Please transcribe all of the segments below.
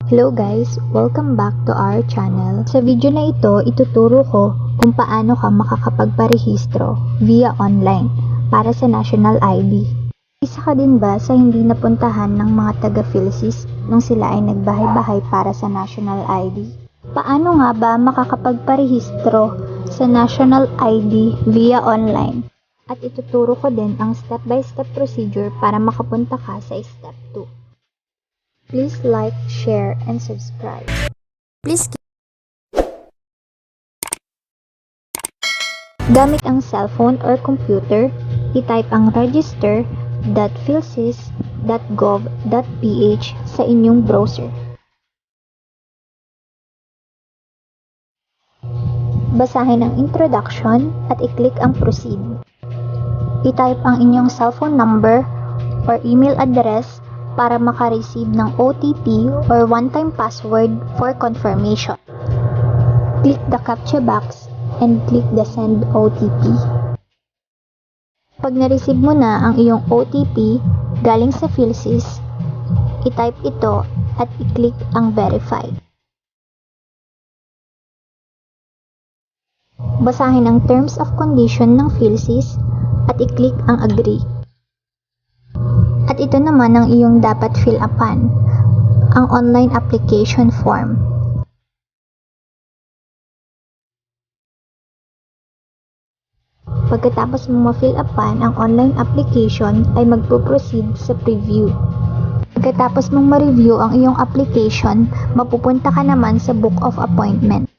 Hello guys! Welcome back to our channel. Sa video na ito, ituturo ko kung paano ka makakapagparehistro via online para sa National ID. Isa ka din ba sa hindi napuntahan ng mga taga-PhilSys nung sila ay nagbahay-bahay para sa National ID? Paano nga ba makakapagparehistro sa National ID via online? At ituturo ko din ang step-by-step procedure para makapunta ka sa step 2. Please like, share, and subscribe. Gamit ang cellphone or computer, i-type ang register.philsys.gov.ph sa inyong browser. Basahin ang introduction at i-click ang proceed. I-type ang inyong cellphone number or email address para makareceive ng OTP or one-time password for confirmation. Click the CAPTCHA box and click the send OTP. Pag na-receive mo na ang iyong OTP galing sa PhilSys, i-type ito at i-click ang verify. Basahin ang terms of condition ng PhilSys at i-click ang agree. At ito naman ang iyong dapat fill upan, ang online application form. Pagkatapos mo ma-fill upan ang online application ay magpo-proceed sa preview. Pagkatapos mong ma-review ang iyong application, mapupunta ka naman sa book of appointment.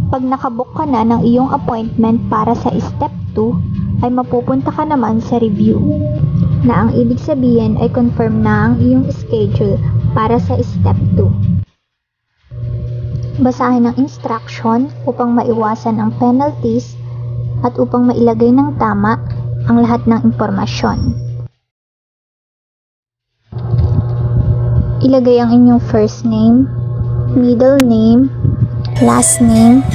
Pag nakabook ka na ng iyong appointment para sa step 2, ay mapupunta ka naman sa review, na ang ibig sabihin ay confirm na ang iyong schedule para sa step 2. Basahin ang instruction upang maiwasan ang penalties at upang mailagay ng tama ang lahat ng impormasyon. Ilagay ang inyong first name, middle name, last name,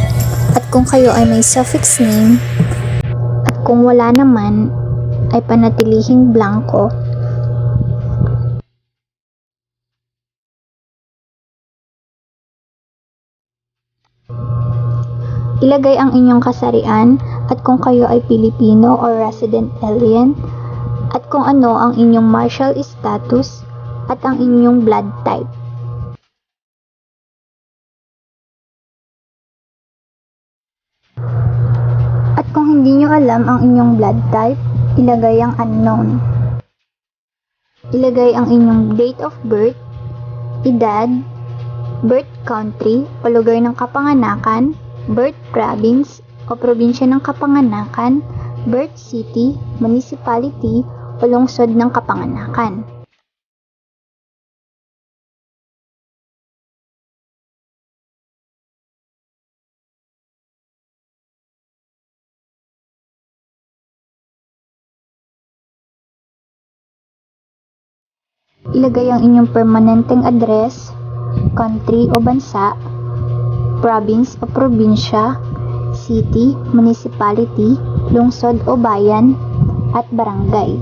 at kung kayo ay may suffix name, at kung wala naman, ay panatilihing blanco. Ilagay ang inyong kasarian at kung kayo ay Pilipino or resident alien, at kung ano ang inyong martial status at ang inyong blood type. At kung hindi nyo alam ang inyong blood type, ilagay ang unknown. Ilagay ang inyong date of birth, edad, birth country o lugar ng kapanganakan, birth province o probinsya ng kapanganakan, birth city, municipality o lungsod ng kapanganakan. Ilagay ang inyong permanenteng address, country o bansa, province o probinsya, city, municipality, lungsod o bayan, at barangay.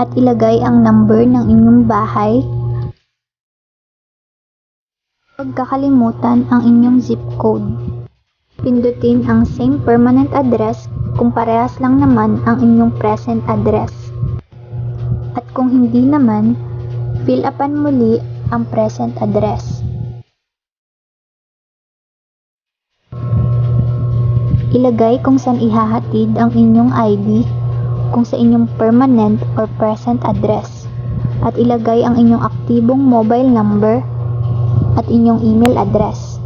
At ilagay ang number ng inyong bahay. Huwag kakalimutan ang inyong zip code. Pindutin ang same permanent address kung parehas lang naman ang inyong present address. At kung hindi naman, fill upan muli ang present address. Ilagay kung saan ihahatid ang inyong ID, kung sa inyong permanent or present address. At ilagay ang inyong aktibong mobile number at inyong email address.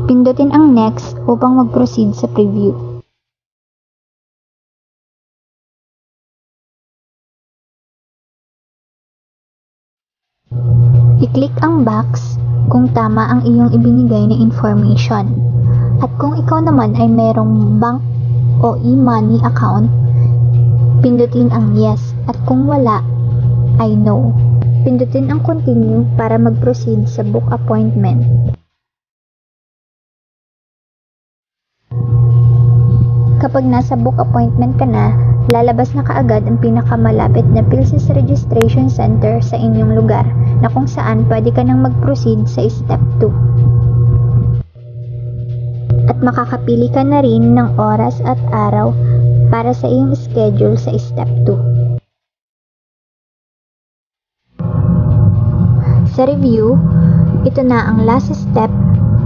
Pindutin ang next upang mag-proceed sa preview. I-click ang box kung tama ang iyong ibinigay na information. At kung ikaw naman ay merong bank o e-money account, pindutin ang yes. At kung wala, ay no. Pindutin ang continue para mag-proceed sa book appointment. Kapag nasa book appointment ka na, lalabas na kaagad ang pinakamalapit na PhilSys Registration Center sa inyong lugar na kung saan pwede ka nang mag-proceed sa step 2. At makakapili ka na rin ng oras at araw para sa iyong schedule sa step 2. Sa review, ito na ang last step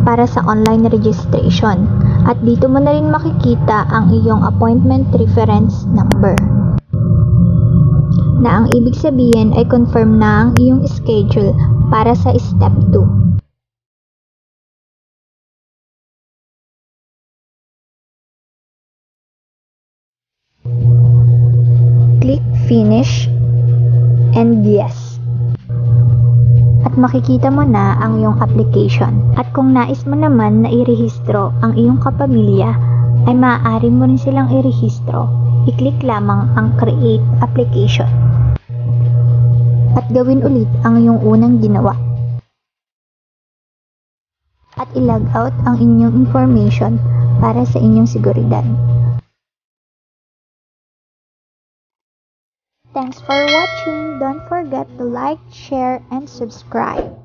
para sa online registration. At dito mo na rin makikita ang iyong appointment reference number. Na ang ibig sabihin ay confirm na ang iyong schedule para sa step 2. Click finish and yes. At makikita mo na ang iyong application. At kung nais mo naman na irehistro ang iyong kapamilya, ay maaari mo rin silang irehistro. I-click lamang ang create application. At gawin ulit ang iyong unang ginawa. At i-log out ang inyong information para sa inyong seguridad. Thanks for watching. Don't forget to like, share, and subscribe.